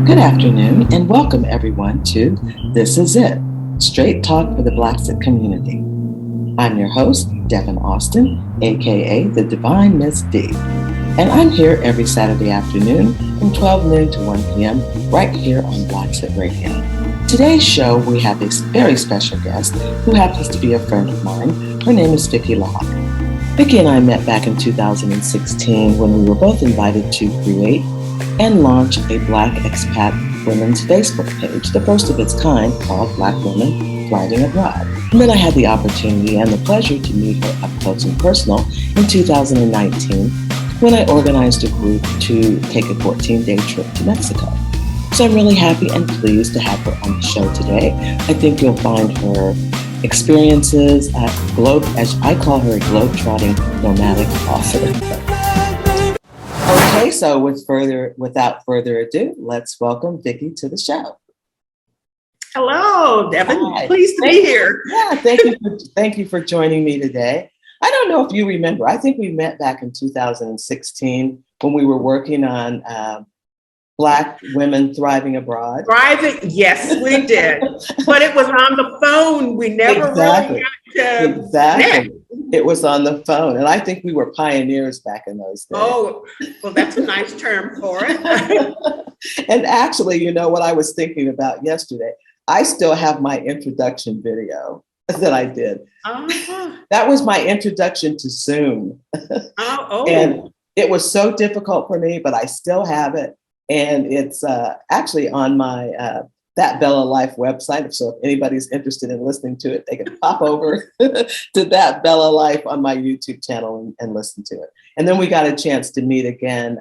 Good afternoon and welcome everyone to This Is It, Straight Talk for the Blaxit community. I'm your host, Devin Austin, aka the Divine Miss D, and I'm here every Saturday afternoon from 12 noon to 1 p.m. right here on Blaxit Radio. Today's show, we have a very special guest who happens to be a friend of mine. Her name is Vicki Locke. Vicki and I met back in 2016 when we were both invited to create and launch a Black Expat women's Facebook page, the first of its kind, called Black Women Thriving Abroad. And then I had the opportunity and the pleasure to meet her up close and personal in 2019 when I organized a group to take a 14-day trip to Mexico. So I'm really happy and pleased to have her on the show today. I think you'll find her experiences at as I call her, a globe-trotting nomadic author. Okay, so without further ado, let's welcome Vicki to the show. Hello, Devin. Hi. Pleased to be here. Yeah, thank you for joining me today. I don't know if you remember. I think we met back in 2016 when we were working on Black Women Thriving Abroad. Thriving, yes, we did. But it was on the phone. We never really got to connect. It was on the phone. And I think we were pioneers back in those days. Oh, well, that's a nice term for it. And actually, you know what I was thinking about yesterday? I still have my introduction video that I did. Uh-huh. That was my introduction to Zoom. Oh. And it was so difficult for me, but I still have it. And it's actually on my That Bella Life website. So if anybody's interested in listening to it, they can pop over to That Bella Life on my YouTube channel and listen to it. And then we got a chance to meet again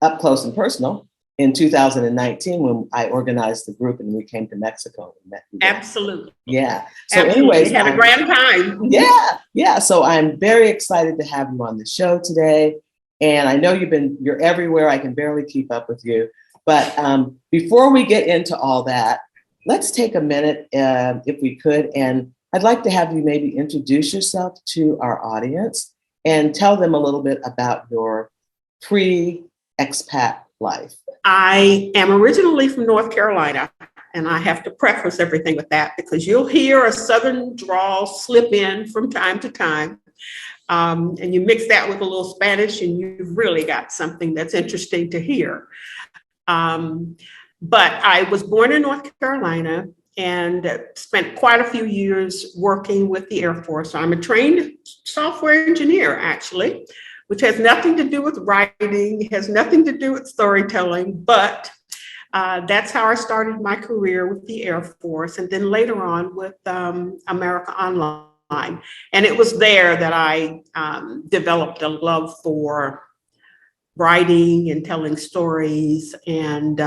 up close and personal in 2019 when I organized the group and we came to Mexico and met. Absolutely. Yeah. So absolutely. anyways. Had a grand time. Yeah. So I'm very excited to have you on the show today. And I know you're everywhere. I can barely keep up with you. But before we get into all that, let's take a minute, if we could, and I'd like to have you maybe introduce yourself to our audience and tell them a little bit about your pre-expat life. I am originally from North Carolina, and I have to preface everything with that because you'll hear a Southern drawl slip in from time to time. And you mix that with a little Spanish and you've really got something that's interesting to hear. But I was born in North Carolina and spent quite a few years working with the Air Force. I'm a trained software engineer, actually, which has nothing to do with writing, has nothing to do with storytelling, but that's how I started my career with the Air Force. And then later on with America Online. And it was there that I developed a love for writing and telling stories and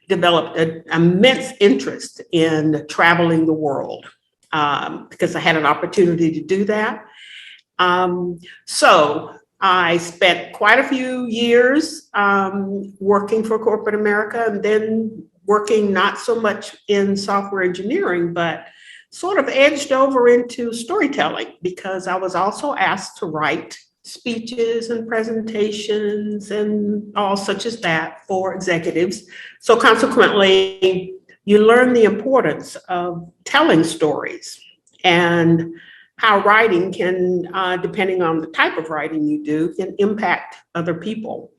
developed an immense interest in traveling the world because I had an opportunity to do that. So I spent quite a few years working for corporate America and then working not so much in software engineering, but sort of edged over into storytelling because I was also asked to write speeches and presentations and all such as that for executives. So consequently, you learn the importance of telling stories and how writing can, depending on the type of writing you do, can impact other people.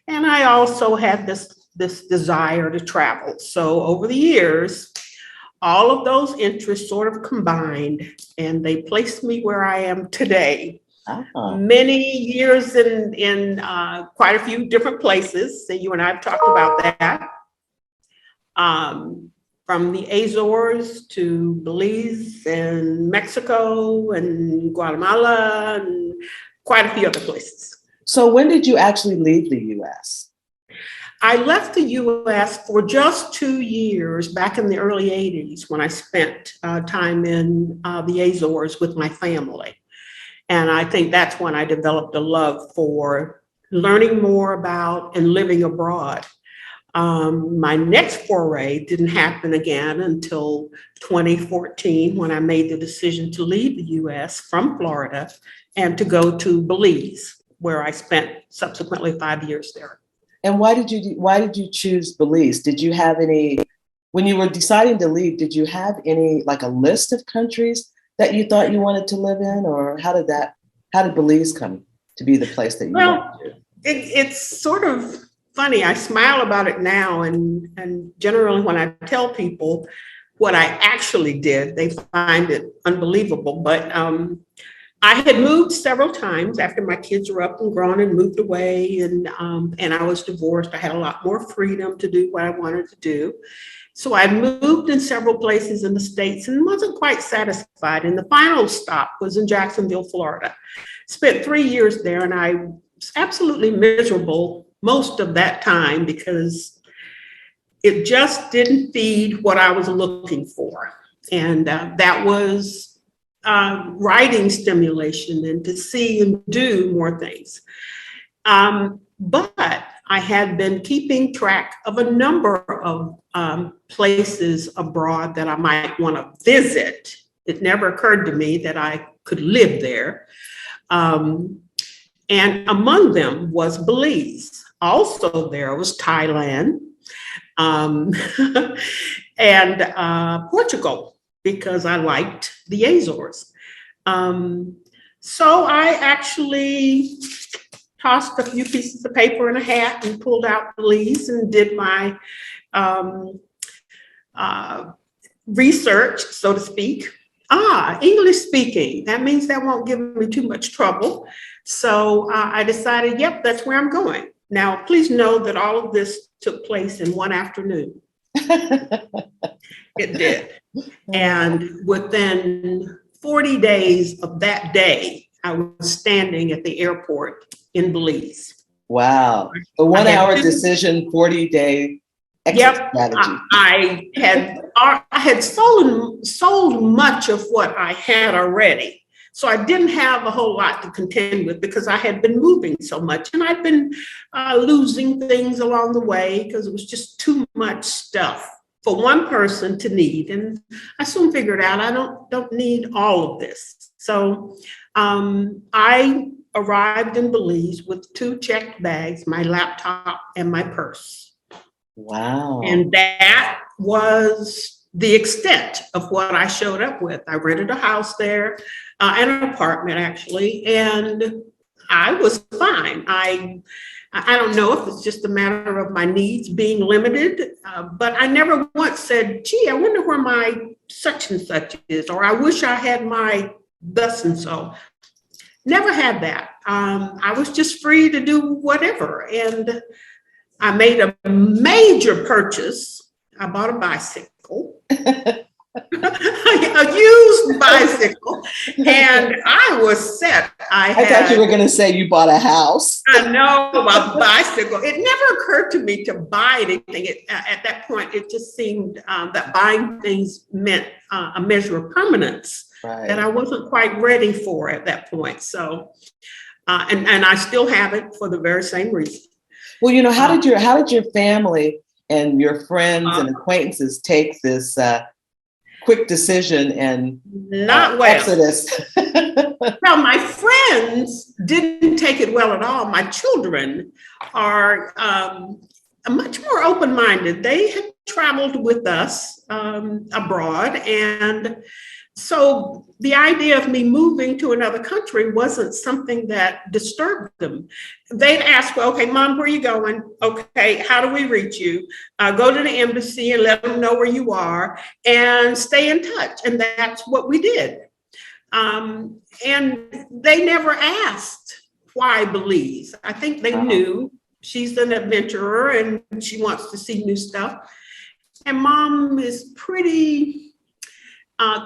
And I also had this desire to travel. So over the years, all of those interests sort of combined and they placed me where I am today. Uh-huh. Many years in quite a few different places. So you and I have talked about that. From the Azores to Belize and Mexico and Guatemala and quite a few other places. So when did you actually leave the U.S.? I left the U.S. for just 2 years back in the early 80s when I spent time in the Azores with my family. And I think that's when I developed a love for learning more about and living abroad. My next foray didn't happen again until 2014 when I made the decision to leave the U.S. from Florida and to go to Belize, where I spent subsequently 5 years there. And why did you choose Belize? Did you have any, when you were deciding to leave, did you have any, like a list of countries that you thought you wanted to live in, or how did Belize come to be the place that you went to? It's sort of funny. I smile about it now, and generally when I tell people what I actually did, they find it unbelievable. But I had moved several times after my kids were up and grown and moved away, and I was divorced. I had a lot more freedom to do what I wanted to do. So I moved in several places in the States and wasn't quite satisfied. And the final stop was in Jacksonville, Florida. Spent 3 years there, and I was absolutely miserable most of that time because it just didn't feed what I was looking for. And that was writing stimulation and to see and do more things. But I had been keeping track of a number of places abroad that I might want to visit. It never occurred to me that I could live there. And among them was Belize. Also there was Thailand and Portugal, because I liked the Azores. So I actually tossed a few pieces of paper in a hat and pulled out Belize and did my research, so to speak. English speaking. That means that won't give me too much trouble. So I decided, yep, that's where I'm going. Now, please know that all of this took place in one afternoon. It did. And within 40 days of that day, I was standing at the airport in Belize. Wow. A 1 hour decision, 40-day exit strategy. I had sold much of what I had already. So I didn't have a whole lot to contend with because I had been moving so much, and I'd been losing things along the way because it was just too much stuff for one person to need. And I soon figured out I don't need all of this. So I arrived in Belize with 2 checked bags, my laptop and my purse. Wow. And that was the extent of what I showed up with. I rented a house there, an apartment actually, and I was fine. I don't know if it's just a matter of my needs being limited, but I never once said, gee, I wonder where my such and such is, or I wish I had my thus and so. Never had that. I was just free to do whatever. And I made a major purchase. I bought a bicycle, a used bicycle, and I was set. I thought you were going to say you bought a house. I know, a bicycle. It never occurred to me to buy anything. At that point, it just seemed that buying things meant a measure of permanence. Right. That I wasn't quite ready for at that point. So, and I still have it for the very same reason. Well, you know, how did your family and your friends and acquaintances take this quick decision and not well. Exodus? Well, my friends didn't take it well at all. My children are much more open-minded. They had traveled with us abroad, and so the idea of me moving to another country wasn't something that disturbed them. They'd ask, well, okay, Mom, where are you going? Okay, how do we reach you? Go to the embassy and let them know where you are and stay in touch. And that's what we did. And they never asked why Belize. I think they knew she's an adventurer and she wants to see new stuff. And Mom is pretty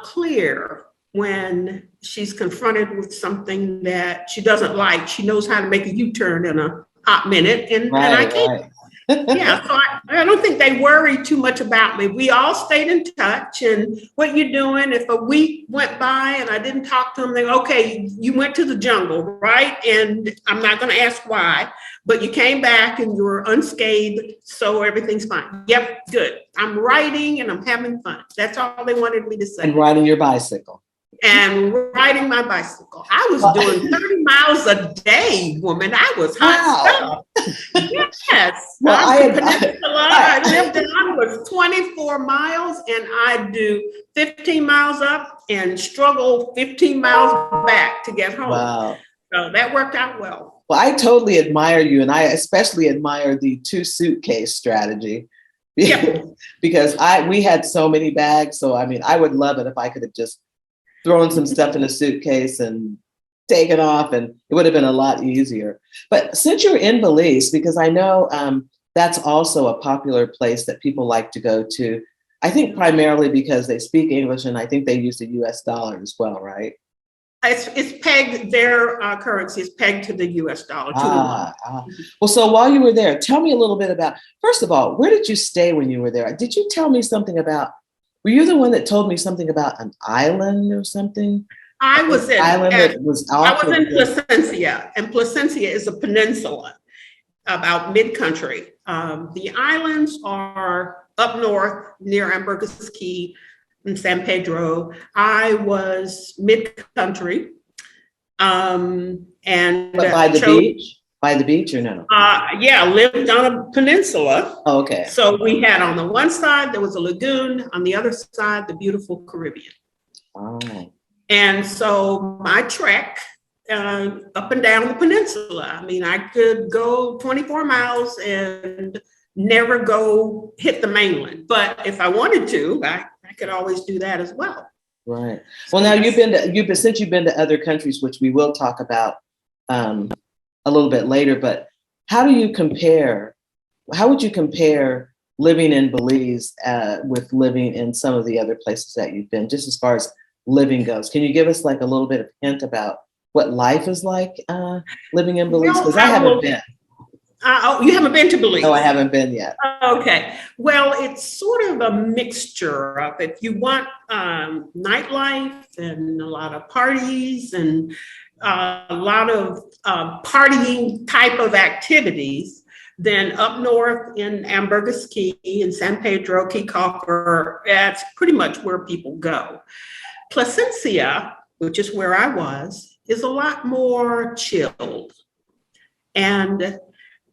clear when she's confronted with something that she doesn't like. She knows how to make a U-turn in a hot minute, and I can't. Yeah, so I don't think they worry too much about me. We all stayed in touch, and what you doing? If a week went by and I didn't talk to them, they go, okay, you went to the jungle, right? And I'm not going to ask why, but you came back and you were unscathed, so everything's fine. Yep, good. I'm writing and I'm having fun. That's all they wanted me to say. And riding your bicycle. and riding my bicycle. I was doing 30 miles a day, woman. I was hot stuff. Yes. Well, I lived on was 24 miles, and I'd do 15 miles up and struggle 15 miles back to get home. Wow. So that worked out well. Well, I totally admire you, and I especially admire the 2 suitcase strategy. Yeah. Because we had so many bags. So, I mean, I would love it if I could have just thrown some stuff in a suitcase and taken off, and it would have been a lot easier. But since you're in Belize, because I know that's also a popular place that people like to go to, I think primarily because they speak English, and I think they use the US dollar as well, right? It's pegged, their currency is pegged to the US dollar. Well, so while you were there, tell me a little bit about, first of all, where did you stay when you were there? Did you tell me something about, were you the one that told me something about an island or something? I was in Placencia, and Placencia is a peninsula about mid-country. The islands are up north near Ambergris Caye in San Pedro. I was mid-country, and but by the beach? By the beach or no? Yeah, lived on a peninsula. Oh, okay. So we had on the one side, there was a lagoon. On the other side, the beautiful Caribbean. Oh. And so my trek up and down the peninsula, I mean, I could go 24 miles and never go hit the mainland. But if I wanted to, I could always do that as well. Right. Well, now since you've been to other countries, which we will talk about a little bit later, but how would you compare living in Belize with living in some of the other places that you've been, just as far as living goes? Can you give us like a little bit of hint about what life is like living in Belize? Because I haven't been. You haven't been to Belize? No, I haven't been yet. Okay. Well, it's sort of a mixture of, if you want nightlife and a lot of parties and a lot of partying type of activities, then up north in Ambergris Caye and San Pedro, Caye Caulker, that's pretty much where people go. Placencia, which is where I was, is a lot more chilled. And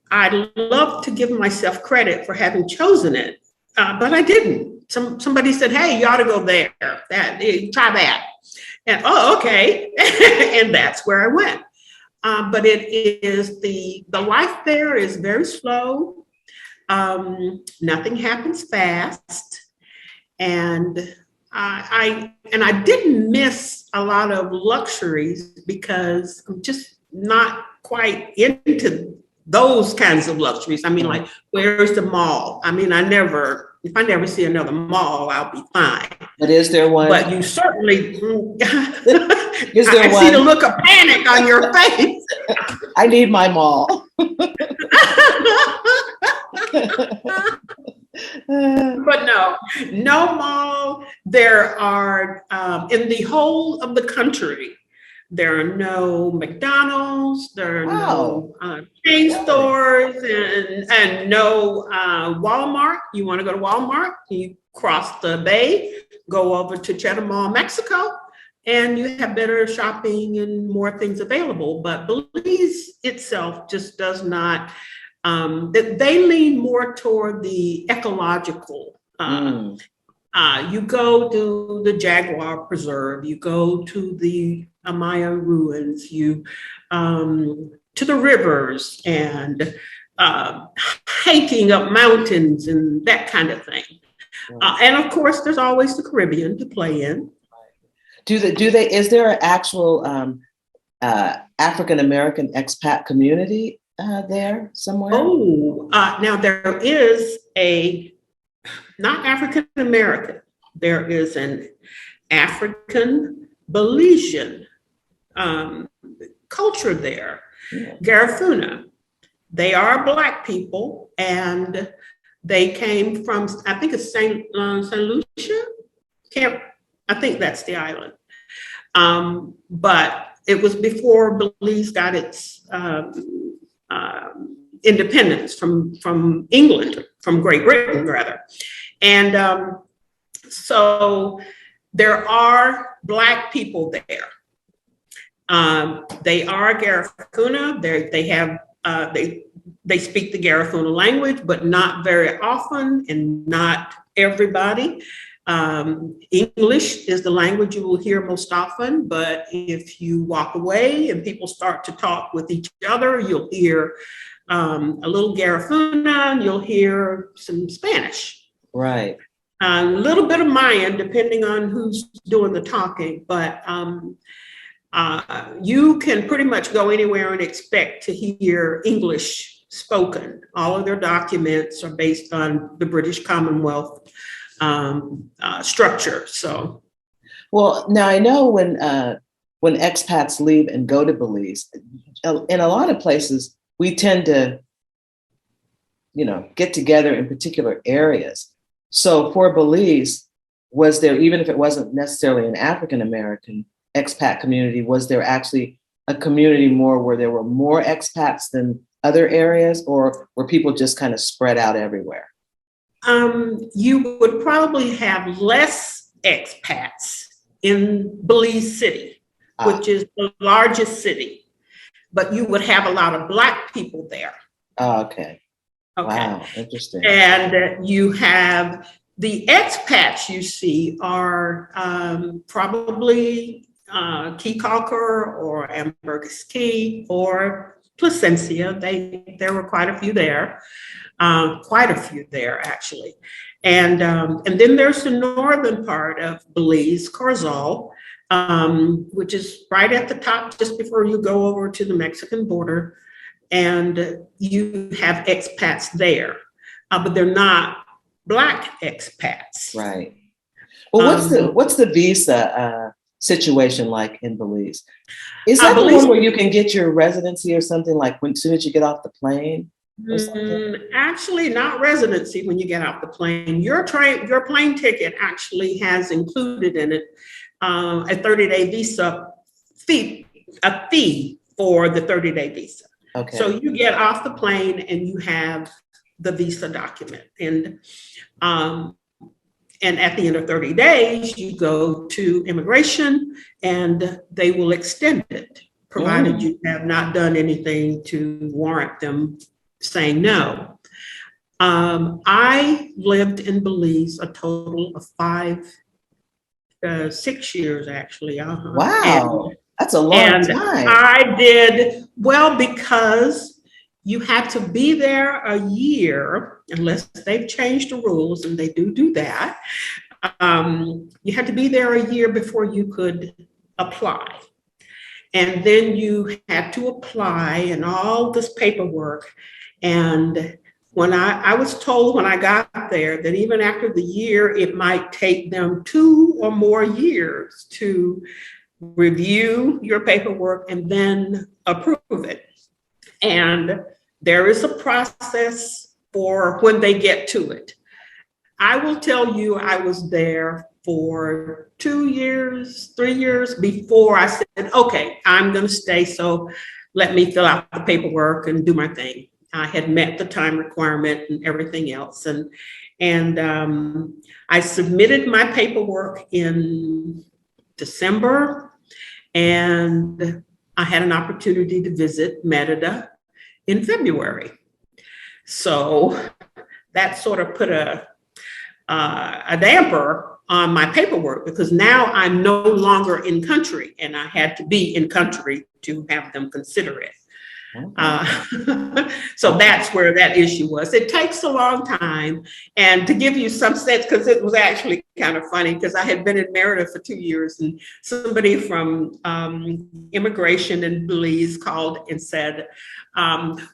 I'd love to give myself credit for having chosen it, but I didn't. Somebody said, hey, you ought to go there. Try that. And, oh, okay. And that's where I went. But it is the life there is very slow. Nothing happens fast. And I didn't miss a lot of luxuries because I'm just not quite into those kinds of luxuries. I mean, like, where's the mall? I mean, if I never see another mall, I'll be fine. But is there one? But you certainly, is there I see the look of panic on your face. I need my mall. But no mall. There are, in the whole of the country, there are no McDonald's, there are no chain stores, and no Walmart. You want to go to Walmart, you cross the bay, go over to Merida, Mexico, and you have better shopping and more things available. But Belize itself just does not, they lean more toward the ecological. You go to the Jaguar Preserve, you go to the Amaya ruins, you to the rivers and hiking up mountains and that kind of thing. And of course, there's always the Caribbean to play in. Is there an actual African American expat community there somewhere? Oh, now there is not African American. There is an African Belizean culture there. Yeah. Garifuna. They are Black people, and they came from, I think it's Saint Lucia. I think that's the island. But it was before Belize got its independence from England, from Great Britain rather. And so There are Black people there. They are Garifuna. They speak the Garifuna language, but not very often and not everybody. English is the language you will hear most often, but if you walk away and people start to talk with each other, you'll hear a little Garifuna and you'll hear some Spanish. Right. A little bit of Mayan, depending on who's doing the talking, but you can pretty much go anywhere and expect to hear English spoken. All of their documents are based on the British Commonwealth structure. So, well, now I know when expats leave and go to Belize, in a lot of places we tend to, get together in particular areas. So for Belize, was there, even if it wasn't necessarily an African American expat community, was there actually a community more where there were more expats than other areas, or were people just kind of spread out everywhere? You would probably have less expats in Belize City, which is the largest city, but you would have a lot of Black people there. Oh, okay. Okay. Wow, interesting. And you have the expats you see are probably Keykalker or Ambergris Key or Placencia. There were quite a few there. Actually. And then there's the northern part of Belize, Corzal, which is right at the top just before you go over to the Mexican border. And you have expats there, but they're not Black expats. Right. Well, what's the visa situation like in Belize? Is that the one where you can get your residency or something, like as soon as you get off the plane? Actually, not residency when you get off the plane. Your plane ticket actually has included in it a 30-day visa fee, a fee for the 30-day visa. Okay. So you get off the plane and you have the visa document, and at the end of 30 days, you go to immigration and they will extend it, provided you have not done anything to warrant them saying no. I lived in Belize a total of 6 years, actually. Wow, that's a long time. I did well because you had to be there a year, unless they've changed the rules, and they do that. You had to be there a year before you could apply. And then you had to apply and all this paperwork. And when I was told when I got there that even after the year, it might take them 2 or more years to review your paperwork and then approve it. And there is a process for when they get to it. I will tell you, I was there for 2 years, 3 years before I said, okay, I'm going to stay. So let me fill out the paperwork and do my thing. I had met the time requirement and everything else. And I submitted my paperwork in December, and I had an opportunity to visit Merida in February. So that sort of put a damper on my paperwork, because now I'm no longer in country, and I had to be in country to have them consider it. So that's where that issue was. It takes a long time. And to give you some sense, because it was actually kind of funny, because I had been in Merida for 2 years, and somebody from immigration in Belize called and said,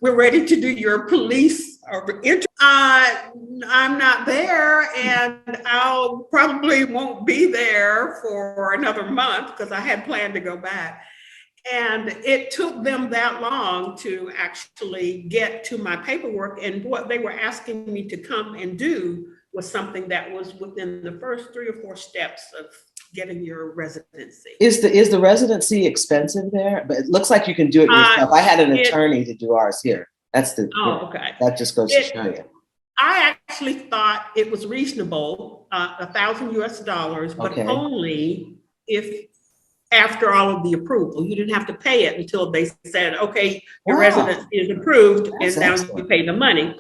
we're ready to do your police interview. I'm not there, and I'll probably won't be there for another month, because I had planned to go back. And it took them that long to actually get to my paperwork. And what they were asking me to come and do was something that was within the first 3 or 4 steps of getting your residency. Is the residency expensive there? But it looks like you can do it yourself. I had an attorney to do ours here. That's the. Okay. That just goes to show you. I actually thought it was reasonable, $1,000 US, but Okay. only if after all of the approval. You didn't have to pay it until they said, okay, your residence is approved, That's and now excellent. you pay the money.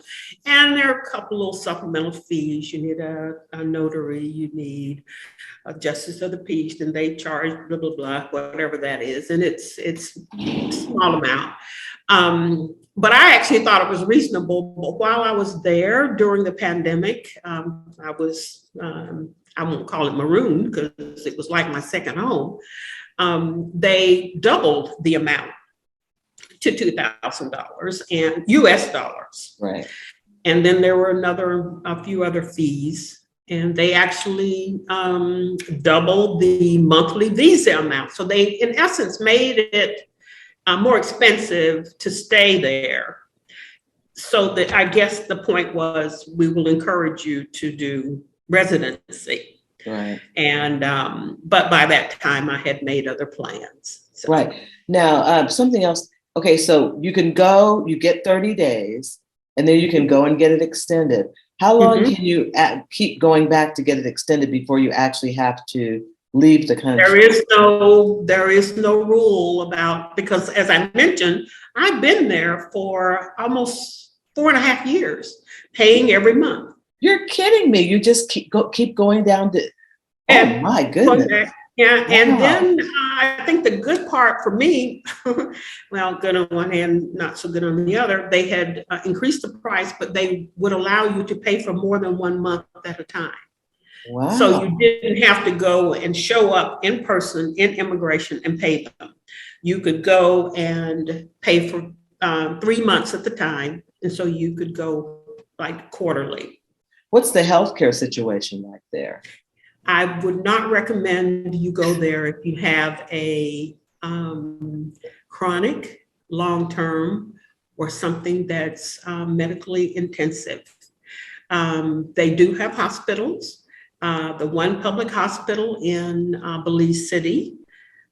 And there are a couple little supplemental fees. You need a notary, you need a justice of the peace, and they charge blah, blah, blah, whatever that is. And it's a small amount. But I actually thought it was reasonable. But while I was there during the pandemic, I was, I won't call it marooned because it was like my second home. They doubled the amount to $2,000 and US dollars. Right. And then there were a few other fees. And they actually doubled the monthly visa amount. So they, in essence, made it more expensive to stay there. So that, I guess the point was, we will encourage you to do residency. Right. And but by that time, I had made other plans. So. Right. Now, something else. Okay, so you can go, you get 30 days, and then you can go and get it extended. How long can you keep going back to get it extended before you actually have to leave the country? There is no rule about, because as I mentioned, I've been there for almost 4.5 years, paying every month. You're kidding me. You just keep going down to, oh my goodness. Yeah, and then I think the good part for me, well, good on one hand, not so good on the other, they had increased the price, but they would allow you to pay for more than 1 month at a time. Wow. So you didn't have to go and show up in person in immigration and pay them. You could go and pay for 3 months at the time. And so you could go like quarterly. What's the healthcare situation like there? I would not recommend you go there if you have a chronic, long-term, or something that's medically intensive. They do have hospitals. The one public hospital in Belize City,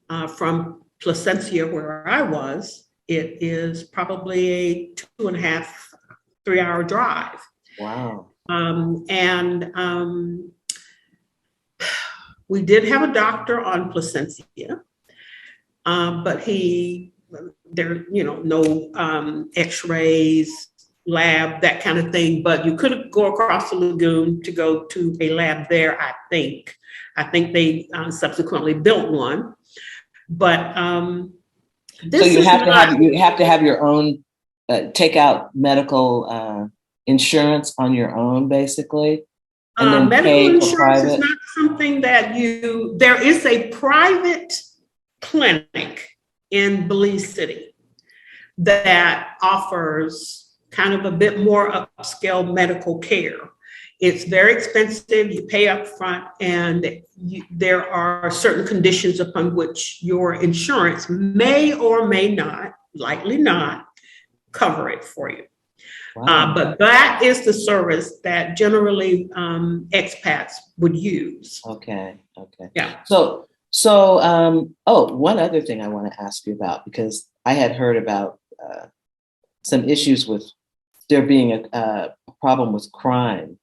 from Placencia, where I was, it is probably a 2.5, 3-hour drive. Wow. We did have a doctor on Placencia, but no x-rays, lab, that kind of thing. But you could go across the lagoon to go to a lab there, I think. I think they subsequently built one. But so you have to have your own, take out medical insurance on your own, basically. And then medical insurance is not something that there is a private clinic in Belize City that offers kind of a bit more upscale medical care. It's very expensive, you pay up front, and there are certain conditions upon which your insurance may or may not, likely not, cover it for you. Wow. But that is the service that generally expats would use. Okay. Yeah. So, one other thing I want to ask you about, because I had heard about some issues with there being a problem with crime.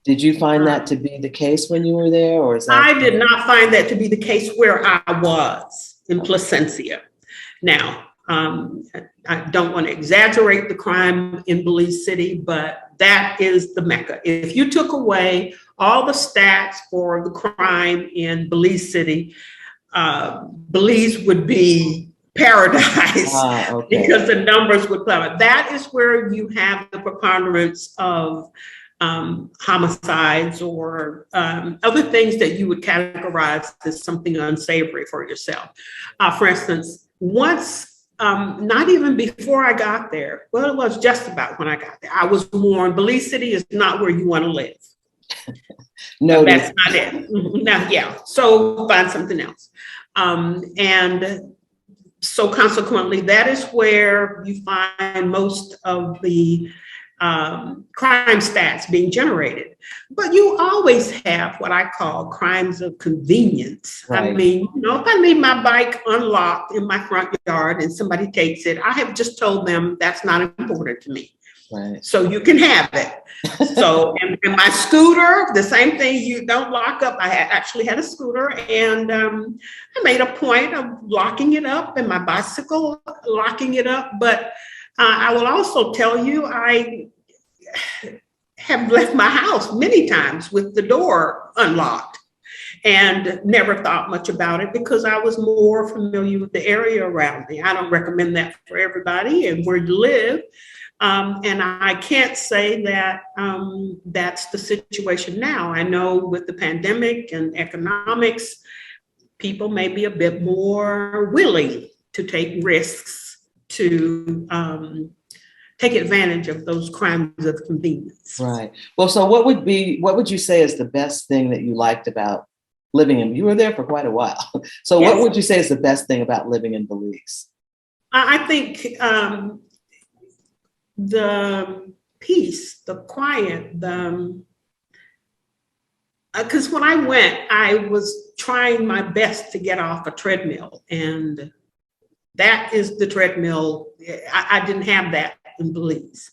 Did you find that to be the case when you were there, or is that? I did not find that to be the case where I was in Placencia. Now, I don't want to exaggerate the crime in Belize City, but that is the Mecca. If you took away all the stats for the crime in Belize City, Belize would be paradise because the numbers would plummet. That is where you have the preponderance of homicides or other things that you would categorize as something unsavory for yourself. For instance, once, not even before I got there, well, it was just about when I got there, I was warned, Belize City is not where you want to live. No, that's not it. Now, yeah, so find something else. And so consequently, that is where you find most of the crime stats being generated. But you always have what I call crimes of convenience. Right. I mean, if I leave my bike unlocked in my front yard and somebody takes it, I have just told them that's not important to me. Right. So you can have it. So, and my scooter, the same thing, you don't lock up. I actually had a scooter, and I made a point of locking it up, and my bicycle, locking it up. But I will also tell you, I have left my house many times with the door unlocked and never thought much about it because I was more familiar with the area around me. I don't recommend that for everybody and where you live. And I can't say that that's the situation now. I know with the pandemic and economics, people may be a bit more willing to take risks to take advantage of those crimes of convenience. Right. Well, so what would you say is the best thing that you liked about living in, you were there for quite a while. So Yes. What would you say is the best thing about living in Belize? I think the peace, the quiet, because when I went, I was trying my best to get off a treadmill, and that is the treadmill. I didn't have that in Belize.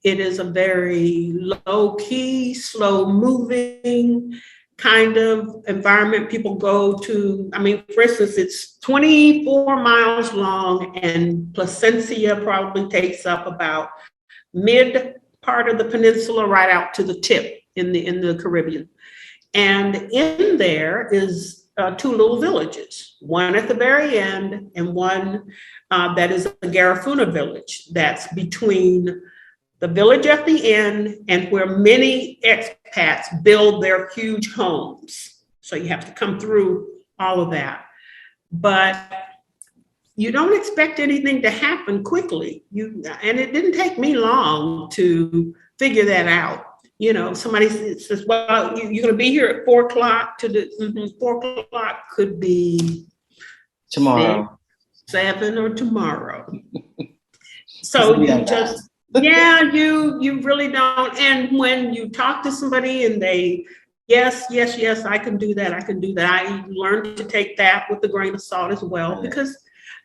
It is a very low key, slow moving kind of environment people go to. I mean, for instance, it's 24 miles long, and Placencia probably takes up about mid part of the peninsula right out to the tip in the Caribbean. And in there is two little villages, one at the very end and one that is a Garifuna village that's between the village at the end and where many expats build their huge homes. So you have to come through all of that. But you don't expect anything to happen quickly. And it didn't take me long to figure that out. You know, somebody says, well, you're going to be here at 4 o'clock. 4 o'clock could be Tomorrow. 7 or tomorrow. So you just, you really don't. And when you talk to somebody and they, yes, I can do that. I learned to take that with a grain of salt as well, because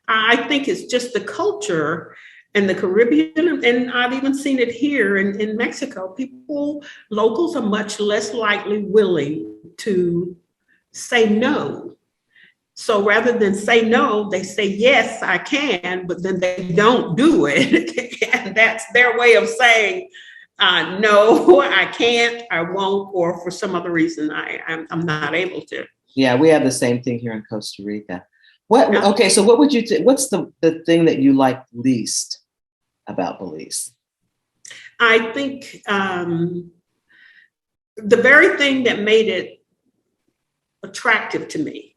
I think it's just the culture and the Caribbean, and I've even seen it here in Mexico. Locals are much less likely willing to say no. So rather than say no, they say, yes, I can, but then they don't do it. And that's their way of saying, no, I can't, I won't, or for some other reason, I'm not able to. Yeah, we have the same thing here in Costa Rica. Okay, so what would you what's the thing that you like least about Belize? I think the very thing that made it attractive to me,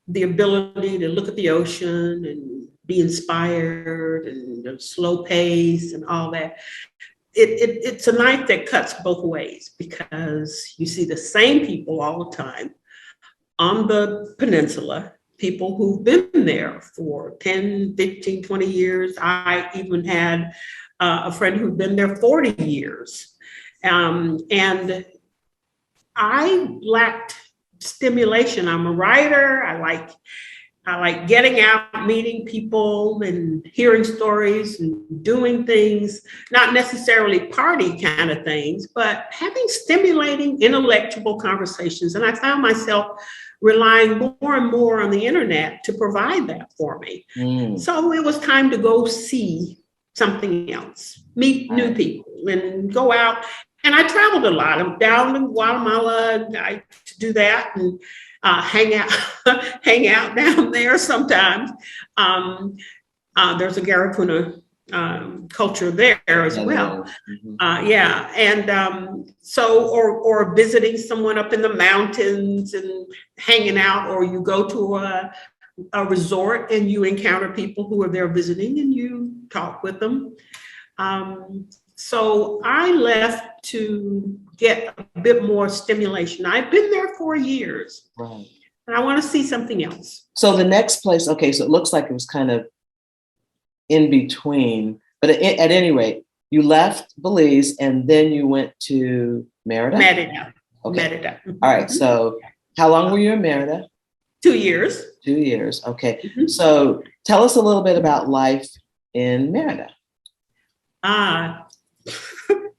the ability to look at the ocean and be inspired and the slow pace and all that. It's a knife that cuts both ways, because you see the same people all the time on the peninsula, people who've been there for 10, 15, 20 years. I even had a friend who'd been there 40 years. And I lacked stimulation. I'm a writer. I like getting out, meeting people and hearing stories and doing things, not necessarily party kind of things, but having stimulating intellectual conversations. And I found myself relying more and more on the internet to provide that for me. So it was time to go see something else, meet new people and go out. And I traveled a lot. I'm down in Guatemala. I do that and hang out down there sometimes. There's a Garifuna culture there as well. And so, or visiting someone up in the mountains and hanging out, or you go to a resort and you encounter people who are there visiting and you talk with them. So I left to get a bit more stimulation. I've been there for years. Right. And I want to see something else. So the next place, okay, so it looks like it was kind of in between, but at any rate, you left Belize and then you went to Merida? Merida. Okay. Merida. All right, so how long were you in Merida? 2 years. 2 years, okay. So tell us a little bit about life in Merida. Ah,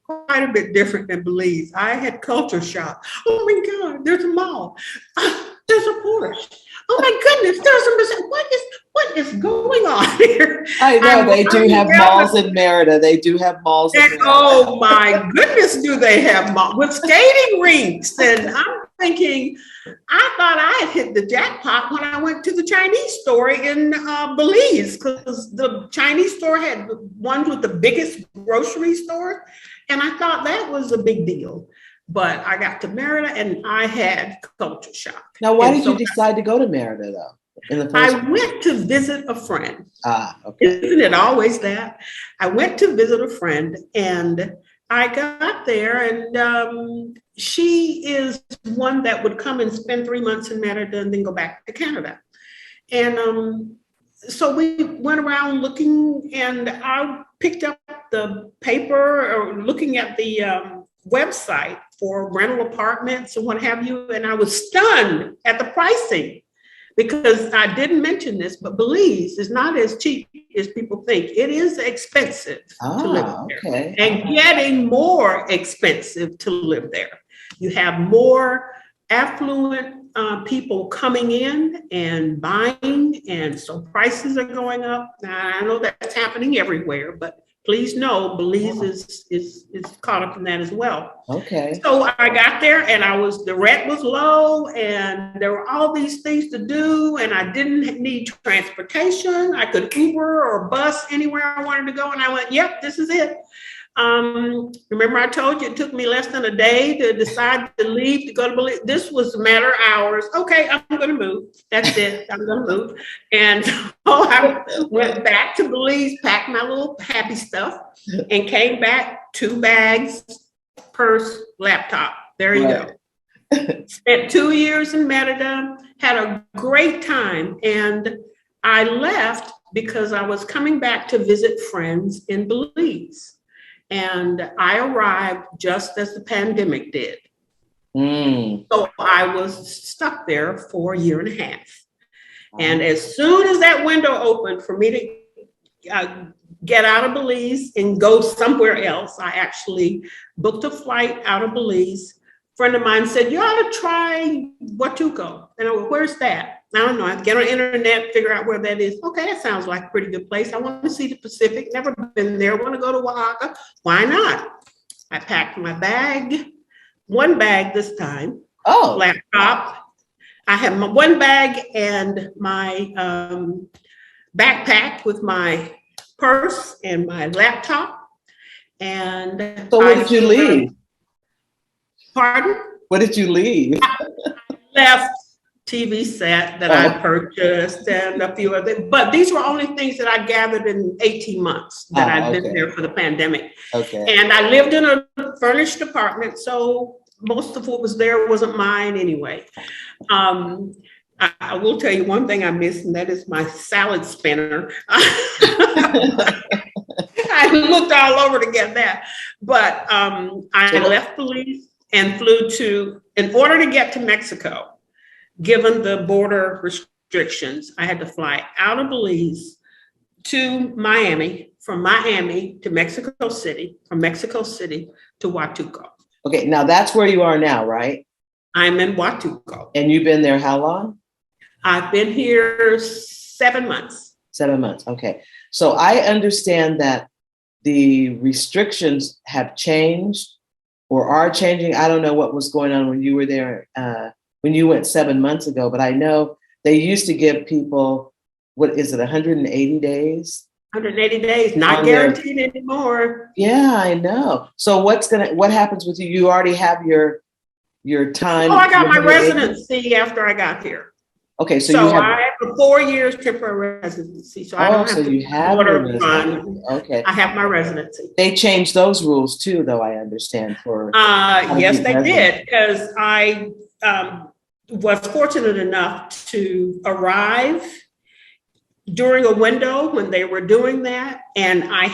quite a bit different than Belize. I had culture shock. Oh my God, there's a mall. There's a Porsche. Oh my goodness, there's a what is going on here? I know I'm they do running have down malls in Merida. They do have malls in and Merida. oh my goodness, do they have with skating rinks? And I'm thinking, I thought I had hit the jackpot when I went to the Chinese store in Belize, because the Chinese store had one with the biggest grocery store. And I thought that was a big deal. But I got to Merida and I had culture shock. Now, why And did so you decide to go to Merida though? In the I first went to visit a friend. okay. Isn't it always that? I went to visit a friend and I got there, and she is one that would come and spend 3 months in Merida and then go back to Canada. And so we went around looking, and I picked up the paper or looking at the website for rental apartments and what have you. And I was stunned at the pricing, because I didn't mention this, but Belize is not as cheap as people think. It is expensive to live there, and getting more expensive to live there. You have more affluent people coming in and buying, and so prices are going up. Now, I know that's happening everywhere, but please know Belize is caught up in that as well. Okay. So I got there, and the rent was low, and there were all these things to do, and I didn't need transportation. I could Uber or bus anywhere I wanted to go, and I went, yep, this is it. Remember I told you it took me less than a day to decide to leave to go to Belize. This was a matter of hours. Okay, I'm going to move. That's it. I'm going to move. And so I went back to Belize, packed my little happy stuff, and came back, 2 bags, purse, laptop. There you go. Spent 2 years in Merida, had a great time, and I left because I was coming back to visit friends in Belize. And I arrived just as the pandemic did. So I was stuck there for a year and a half. And as soon as that window opened for me to get out of Belize and go somewhere else, I actually booked a flight out of Belize. A friend of mine said, you ought to try Watuco. And I went, where's that? I don't know. I get on the internet, figure out where that is. Okay, that sounds like a pretty good place. I want to see the Pacific. Never been there. Want to go to Oaxaca. Why not? I packed my bag, 1 bag this time. Laptop. I have my 1 bag and my backpack with my purse and my laptop. And so what did you leave? Pardon? What did you leave? I left TV set that I purchased and a few other, but these were only things that I gathered in 18 months that I'd been there for the pandemic. And I lived in a furnished apartment, so most of what was there wasn't mine anyway. I will tell you one thing I miss, and that is my salad spinner. I looked all over to get that, but I left Belize and flew in order to get to Mexico. Given the border restrictions, I had to fly out of Belize to Miami, from Miami to Mexico City, from Mexico City to Watuco. Okay, now that's where you are now, right? I'm in Watuco. And you've been there how long? I've been here 7 months. 7 months, okay. So I understand that the restrictions have changed or are changing. I don't know what was going on when you were there, when you went 7 months ago, but I know they used to give people, what is it, 180 days? 180 days, not guaranteed anymore. Yeah, I know. So what happens with you? You already have your time. Oh, I got my residency after I got here. Okay, so I have a 4 years temporary residency. So I don't have to you have your residency. Okay. I have my residency. They changed those rules too, though, I understand. Yes, they did, because I was fortunate enough to arrive during a window when they were doing that, and I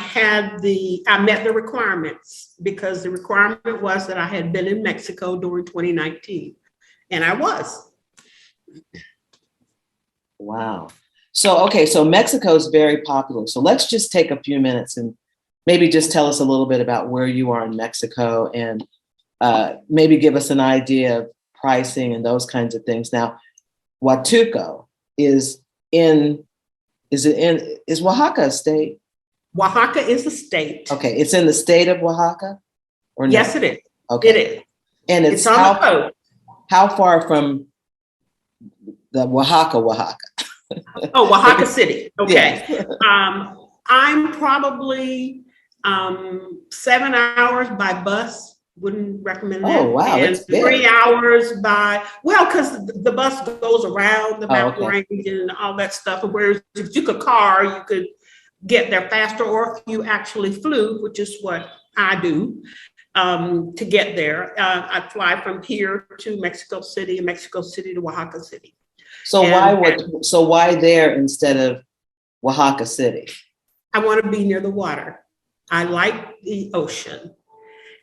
met the requirements, because the requirement was that I had been in Mexico during 2019, and I was. Wow. So, okay, so Mexico is very popular. So let's just take a few minutes and maybe just tell us a little bit about where you are in Mexico and maybe give us an idea of pricing and those kinds of things. Now, Huatuco is Oaxaca a state? Oaxaca is a state. Okay, it's in the state of Oaxaca, or no? Yes, it is. Okay, it is. And it's on the coast. How far from the Oaxaca? Oh, Oaxaca City. Okay. Yes. I'm probably 7 hours by bus. Wouldn't recommend that. Oh, wow. And 3 hours by, because the bus goes around the mountain range and all that stuff. Whereas if you could car, you could get there faster, or if you actually flew, which is what I do, to get there. I fly from here to Mexico City and Mexico City to Oaxaca City. So why there instead of Oaxaca City? I want to be near the water. I like the ocean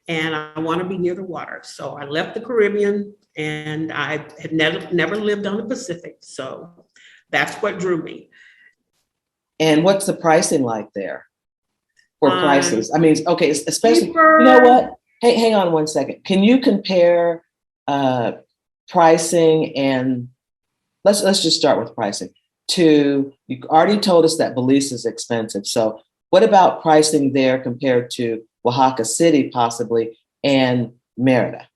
and I want to be near the water. So I left the Caribbean and I had never lived on the Pacific. So that's what drew me. And what's the pricing like there for prices? I mean, okay, especially, cheaper. You know what? Hey, hang on one second. Can you compare pricing and let's just start with pricing. You already told us that Belize is expensive. So what about pricing there compared to Oaxaca City possibly and Merida?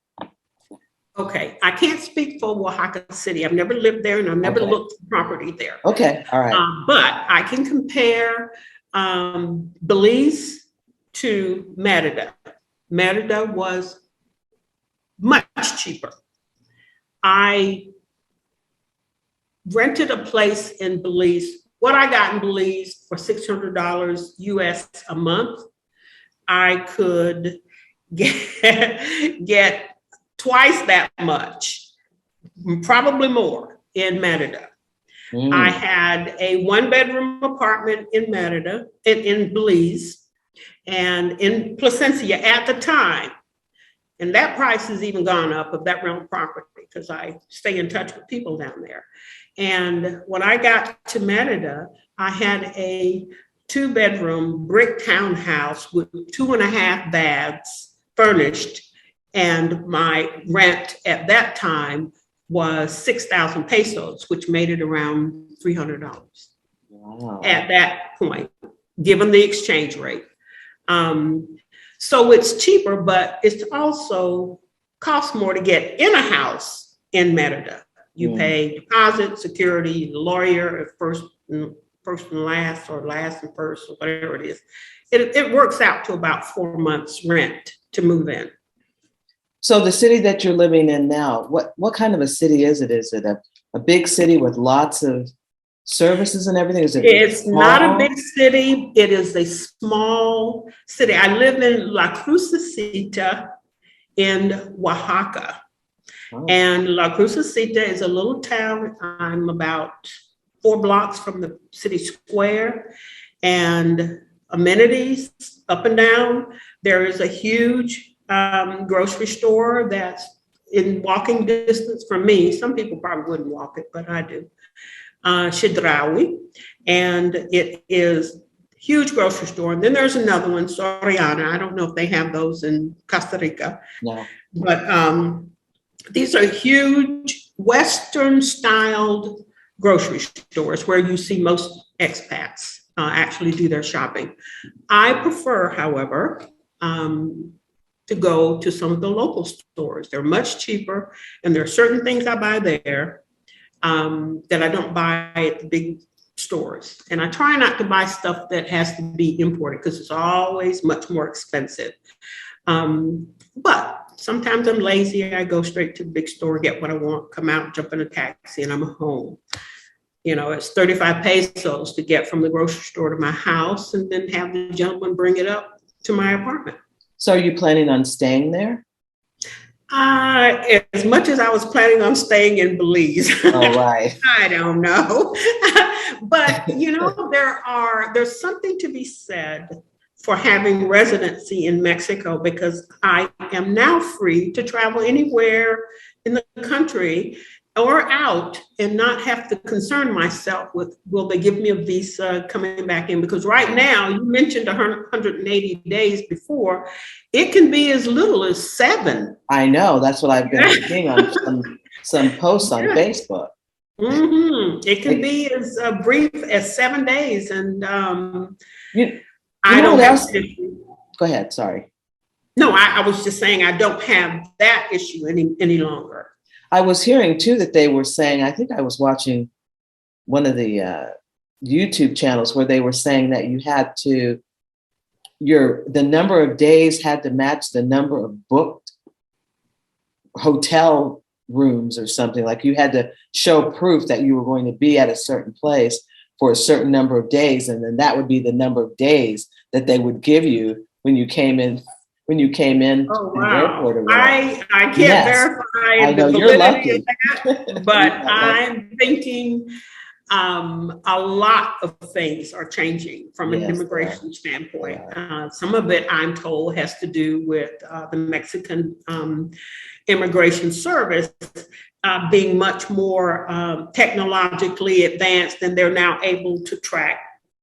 Okay, I can't speak for Oaxaca City. I've never lived there and I've never looked for property there. Okay, all right. But I can compare Belize to Merida. Merida was much cheaper. I rented a place in Belize. What I got in Belize for $600 US a month, I could get twice that much, probably more, in Merida. I had a 1-bedroom apartment in Merida, in Belize, and in Placencia at the time. And that price has even gone up of that rental property because I stay in touch with people down there. And when I got to Merida, I had a 2-bedroom brick townhouse with 2.5 baths furnished. And my rent at that time was 6,000 pesos, which made it around $300 at that point, given the exchange rate. So it's cheaper, but it's also costs more to get in a house in Merida. You pay deposit, security, lawyer, first and last, or last and first, or whatever it is. It works out to about 4 months rent to move in. So the city that you're living in now, what kind of a city is it? Is it a big city with lots of services and everything? It's not a big city. It is a small city. I live in La Crucecita in Oaxaca. Oh. And La Crucecita is a little town. I'm about 4 blocks from the city square, and amenities up and down. There is a huge grocery store that's in walking distance from me. Some people probably wouldn't walk it, but I do. Chedraui, and it is huge grocery store. And then there's another one, Soriana. I don't know if they have those in Costa Rica. No. But these are huge Western styled grocery stores where you see most expats actually do their shopping. I prefer, however, to go to some of the local stores. They're much cheaper, and there are certain things I buy there that I don't buy at the big stores. And I try not to buy stuff that has to be imported because it's always much more expensive. But sometimes I'm lazy. I go straight to the big store, get what I want, come out, jump in a taxi, and I'm home. You know, it's 35 pesos to get from the grocery store to my house, and then have the gentleman bring it up to my apartment. So are you planning on staying there? As much as I was planning on staying in Belize. Oh, right. I don't know. But, you know, there's something to be said for having residency in Mexico, because I am now free to travel anywhere in the country or out and not have to concern myself with, will they give me a visa coming back in? Because right now, you mentioned 180 days before, it can be as little as 7. I know, that's what I've been seeing on some posts on Facebook. Mm-hmm. It can be as brief as 7 days. And I don't have an issue. Go ahead, sorry. No, I was just saying I don't have that issue any longer. I was hearing too that they were saying, I think I was watching one of the YouTube channels where they were saying that you had to, the number of days had to match the number of booked hotel rooms or something. Like you had to show proof that you were going to be at a certain place for a certain number of days. And then that would be the number of days that they would give you when you came in. Oh, wow. I can't verify I know, the you're validity lucky. of that, but I'm thinking a lot of things are changing from an immigration standpoint. Some of it, I'm told, has to do with the Mexican immigration service being much more technologically advanced, and they're now able to track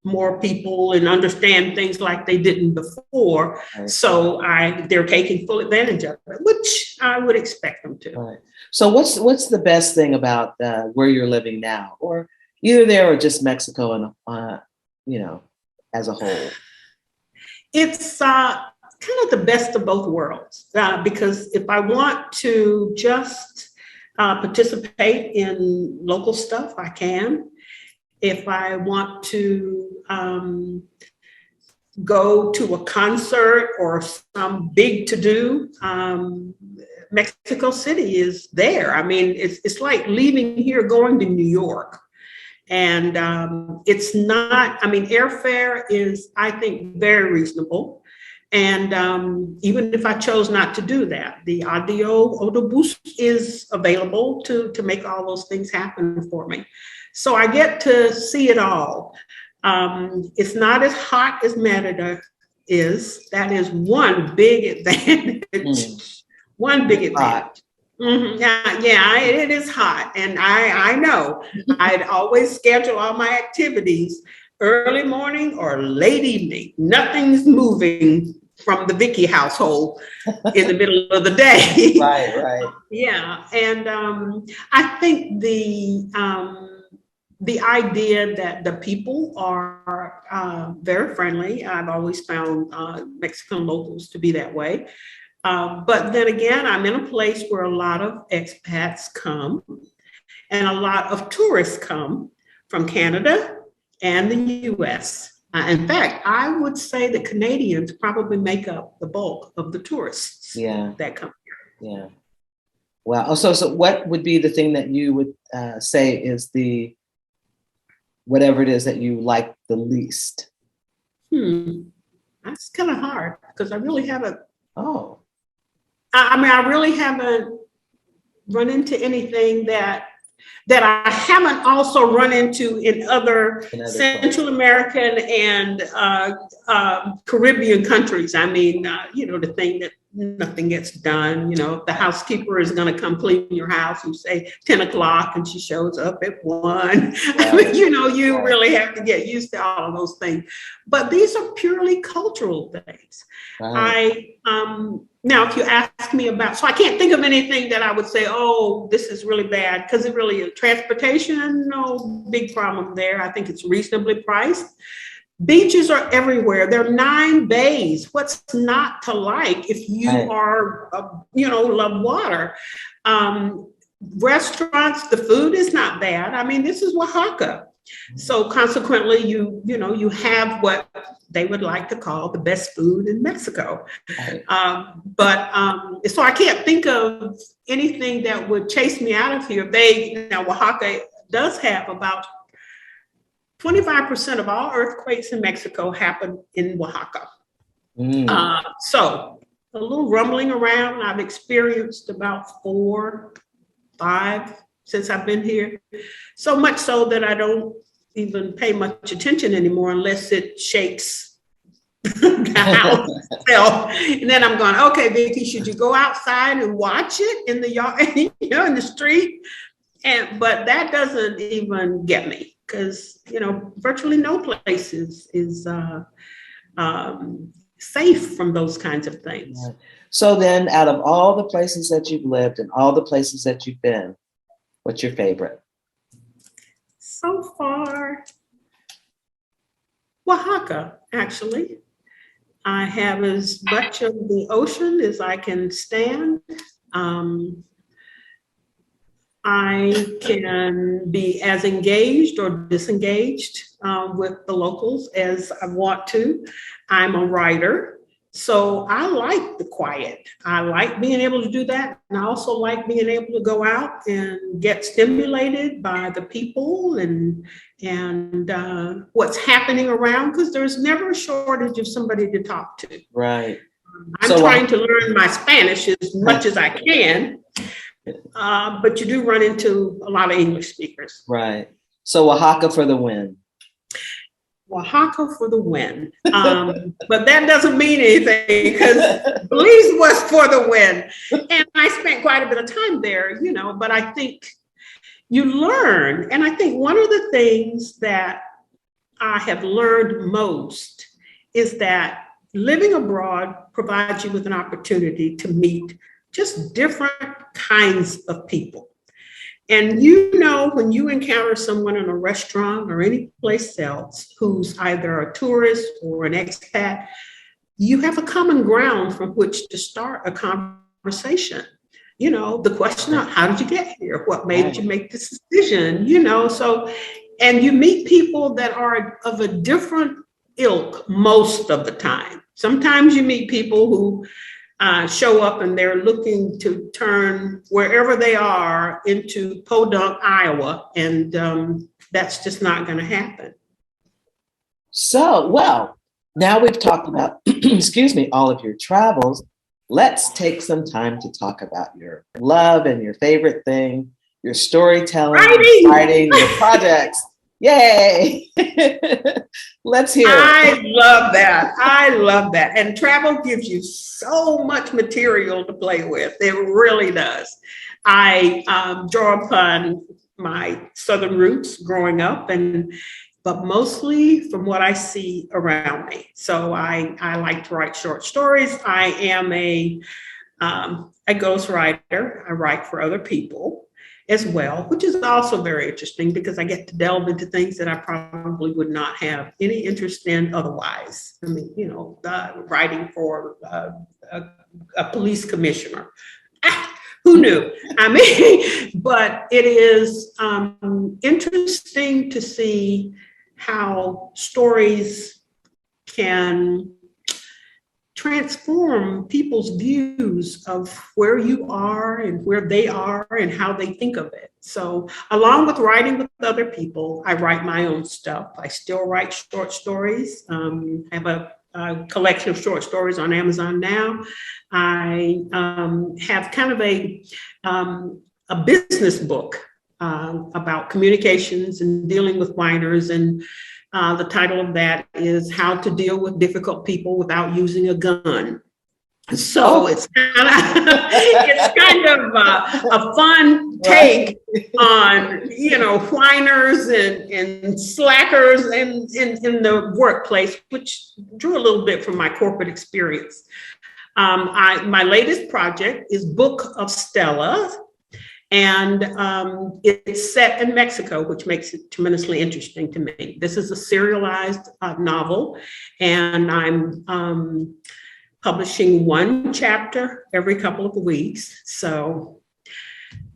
more people and understand things like they didn't before. Right. So they're taking full advantage of it, which I would expect them to. Right. So what's the best thing about where you're living now, or either there or just Mexico and as a whole? It's kind of the best of both worlds, because if I want to just participate in local stuff, I can. If I want to go to a concert or some big to-do, Mexico City is there. I mean, it's like leaving here, going to New York. And it's not, I mean, airfare is, I think, very reasonable. And even if I chose not to do that, the Audio Autobus is available to make all those things happen for me. So I get to see it all. It's not as hot as Merida is. That is one big advantage. One big advantage. Mm-hmm. Yeah, it is hot. And I know I'd always schedule all my activities early morning or late evening. Nothing's moving from the Vickie household in the middle of the day. Right. Yeah. And I think the idea that the people are very friendly. I've always found Mexican locals to be that way. But then again, I'm in a place where a lot of expats come and a lot of tourists come from Canada and the US. In fact, I would say that Canadians probably make up the bulk of the tourists that come here. Yeah. Wow. So what would be the thing that you would say is whatever it is that you like the least? That's kind of hard because I really haven't. Oh. I mean, I really haven't run into anything that I haven't also run into in other Central American and Caribbean countries. I mean, the thing that nothing gets done. If the housekeeper is going to come clean your house, you say 10 o'clock and she shows up at 1. Right. I mean, you really have to get used to all of those things. But these are purely cultural things. Right. Now, if you ask me about, so I can't think of anything that I would say, oh, this is really bad, because it really is. Transportation, no big problem there. I think it's reasonably priced. Beaches are everywhere. There are 9 bays. What's not to like if you are, love water? Restaurants, the food is not bad. I mean, this is Oaxaca. So consequently, you have what they would like to call the best food in Mexico. Right. So I can't think of anything that would chase me out of here. Oaxaca does have about 25% of all earthquakes in Mexico happen in Oaxaca. So a little rumbling around. I've experienced about 4, 5 since I've been here. So much so that I don't even pay much attention anymore unless it shakes the house itself. And then I'm going, okay, Vickie, should you go outside and watch it in the yard, in the street? But that doesn't even get me because, virtually no place is safe from those kinds of things. Right. So then, out of all the places that you've lived and all the places that you've been, what's your favorite? So far, Oaxaca, actually. I have as much of the ocean as I can stand. I can be as engaged or disengaged with the locals as I want to. I'm a writer, so I like the quiet. I like being able to do that. And I also like being able to go out and get stimulated by the people and what's happening around, because there's never a shortage of somebody to talk to. Right. I'm trying to learn my Spanish as much as I can. But you do run into a lot of English speakers. Right. So Oaxaca for the win. Oaxaca for the win. But that doesn't mean anything because Belize was for the win. And I spent quite a bit of time there, but I think you learn. And I think one of the things that I have learned most is that living abroad provides you with an opportunity to meet just different kinds of people. And when you encounter someone in a restaurant or any place else who's either a tourist or an expat, you have a common ground from which to start a conversation. The question of how did you get here? What made you make this decision? So, and you meet people that are of a different ilk most of the time. Sometimes you meet people who show up and they're looking to turn wherever they are into Podunk, Iowa, and that's just not going to happen. So, well, now we've talked about, all of your travels. Let's take some time to talk about your love and your favorite thing, your storytelling, writing, your projects. Yay! Let's hear it. I love that. And travel gives you so much material to play with. It really does. I draw upon my Southern roots growing up, but mostly from what I see around me. So I like to write short stories. I am a ghostwriter. I write for other people as well, which is also very interesting because I get to delve into things that I probably would not have any interest in otherwise. I mean, writing for a police commissioner. Who knew? I mean, but it is interesting to see how stories can transform people's views of where you are and where they are and how they think of it. So along with writing with other people, I write my own stuff. I still write short stories. I have a collection of short stories on Amazon now. I have kind of a business book about communications and dealing with writers, and the title of that is How to Deal with Difficult People Without Using a Gun. So it's kind of a fun take on, whiners and slackers in the workplace, which drew a little bit from my corporate experience. My latest project is Book of Stella. And it's set in Mexico, which makes it tremendously interesting to me. This is a serialized novel, and I'm publishing one chapter every couple of weeks. So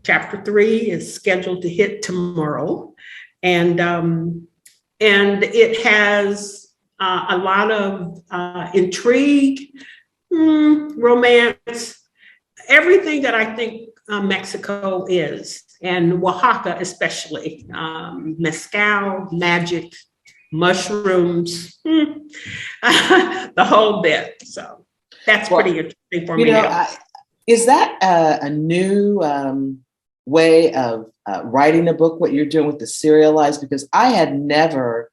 chapter 3 is scheduled to hit tomorrow. And it has a lot of intrigue, romance, everything that I think Mexico is, and Oaxaca especially. Mezcal, magic, mushrooms, the whole bit. So that's pretty interesting for me. Is that a new way of writing a book, what you're doing with the serialized? Because I had never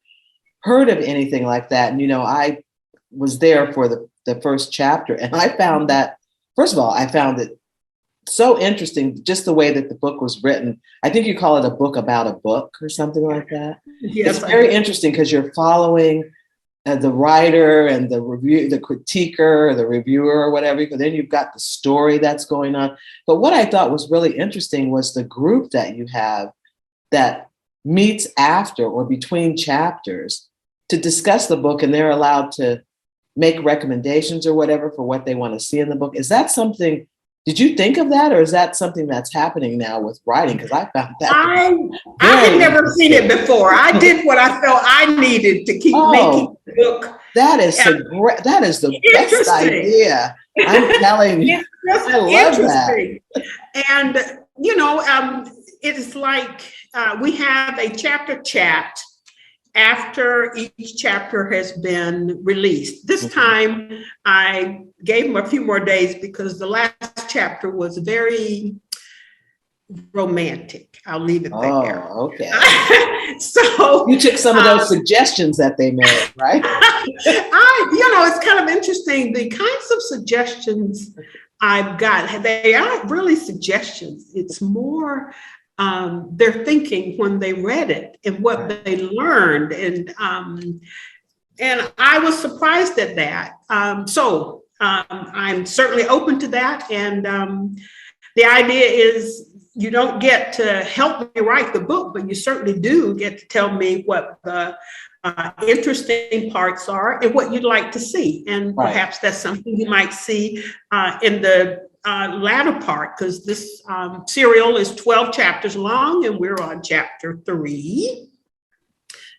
heard of anything like that. And, I was there for the first chapter, and I found that, first of all, I found it so interesting, just the way that the book was written. I think you call it a book about a book or something like that. Yes, it's very interesting because you're following the writer and the critiquer, or the reviewer, or whatever. But then you've got the story that's going on. But what I thought was really interesting was the group that you have that meets after or between chapters to discuss the book, and they're allowed to make recommendations or whatever for what they want to see in the book. Is that something? Did you think of that, or is that something that's happening now with writing? Because I found that I had never seen it before. I did what I felt I needed to keep making the book. That is that is the best idea. I'm telling you, I love that. And it's like we have a chapter chat after each chapter has been released. This time I gave them a few more days because the last chapter was very romantic. I'll leave it there. Oh, okay. So you took some of those suggestions that they made, right? It's kind of interesting. The kinds of suggestions I've got, they aren't really suggestions. It's more their thinking when they read it and what they learned. And I was surprised at that. So I'm certainly open to that. And the idea is you don't get to help me write the book, but you certainly do get to tell me what the interesting parts are and what you'd like to see. And perhaps that's something you might see in the latter part, because this serial is 12 chapters long and we're on chapter 3.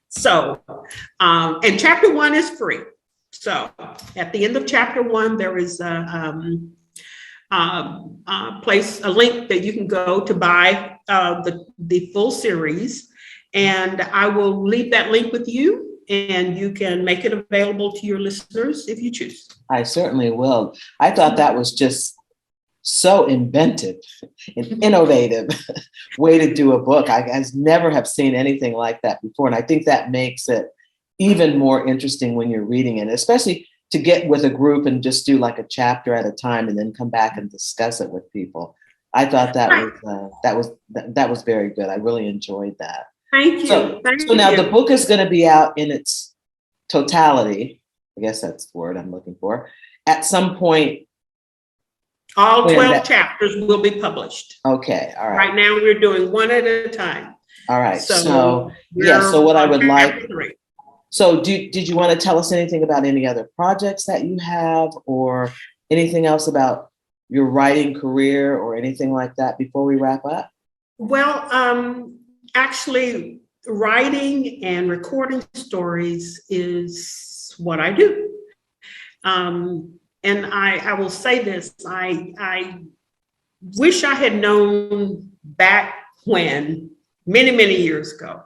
So, and chapter 1 is free. So at the end of chapter 1, there is a link that you can go to buy the full series. And I will leave that link with you, and you can make it available to your listeners if you choose. I certainly will. I thought that was just so inventive and innovative way to do a book. I never have seen anything like that before. And I think that makes it even more interesting when you're reading it, especially to get with a group and just do like a chapter at a time and then come back and discuss it with people. I thought that was very good. I really enjoyed that. Thank you. So now the book is going to be out in its totality. I guess that's the word I'm looking for. At some point. All 12 chapters will be published. Okay. All right. Right now we're doing one at a time. All right. So what I would like. 3. So did you want to tell us anything about any other projects that you have or anything else about your writing career or anything like that before we wrap up? Well, actually, writing and recording stories is what I do. And I will say this, I wish I had known back when, many, many years ago,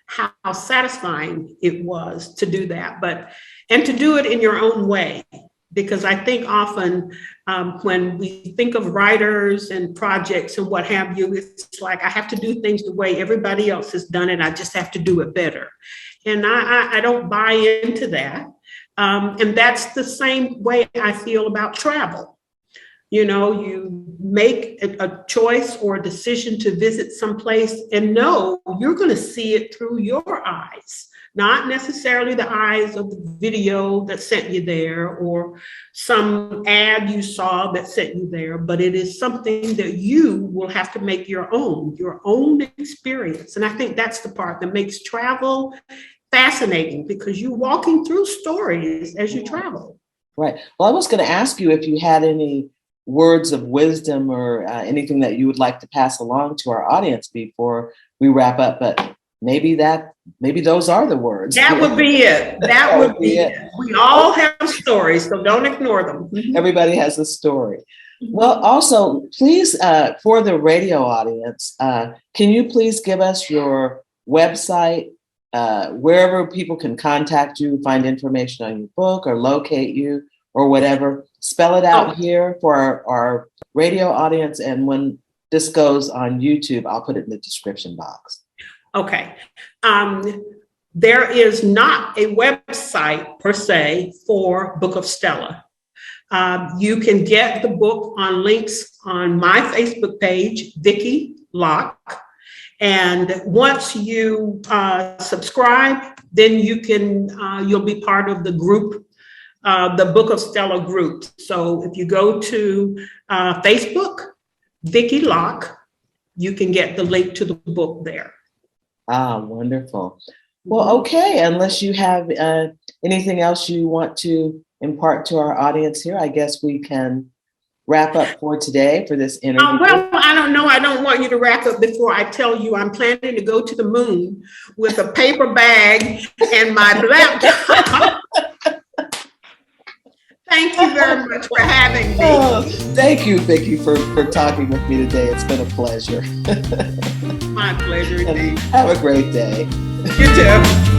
how satisfying it was to do that, and to do it in your own way. Because I think often when we think of writers and projects and what have you, it's like I have to do things the way everybody else has done it. I just have to do it better. And I don't buy into that. And that's the same way I feel about travel. You make a choice or a decision to visit someplace and know you're going to see it through your eyes, not necessarily the eyes of the video that sent you there or some ad you saw that sent you there, but it is something that you will have to make your own experience. And I think that's the part that makes travel fascinating, because you're walking through stories as you travel. Right. Well, I was going to ask you if you had any words of wisdom or anything that you would like to pass along to our audience before we wrap up, but maybe those are the words. That would be it. That would be it. We all have stories, so don't ignore them. Everybody has a story. Well, also, please, for the radio audience, can you please give us your website, wherever people can contact you, find information on your book or locate you or whatever? Spell it out here for our radio audience. And when this goes on YouTube, I'll put it in the description box. Okay. There is not a website per se for Book of Stella. You can get the book on links on my Facebook page, Vicki Locke. And once you subscribe, then you'll be part of the group, the Book of Stella group. So if you go to Facebook, Vicki Locke, you can get the link to the book there. Ah, wonderful. Well, okay, unless you have anything else you want to impart to our audience here, I guess we can wrap up for today for this interview. Well, I don't know. I don't want you to wrap up before I tell you I'm planning to go to the moon with a paper bag and my laptop. Thank you very much for having me. Oh, thank you, Vicki, for talking with me today. It's been a pleasure. My pleasure. Have a great day. You too.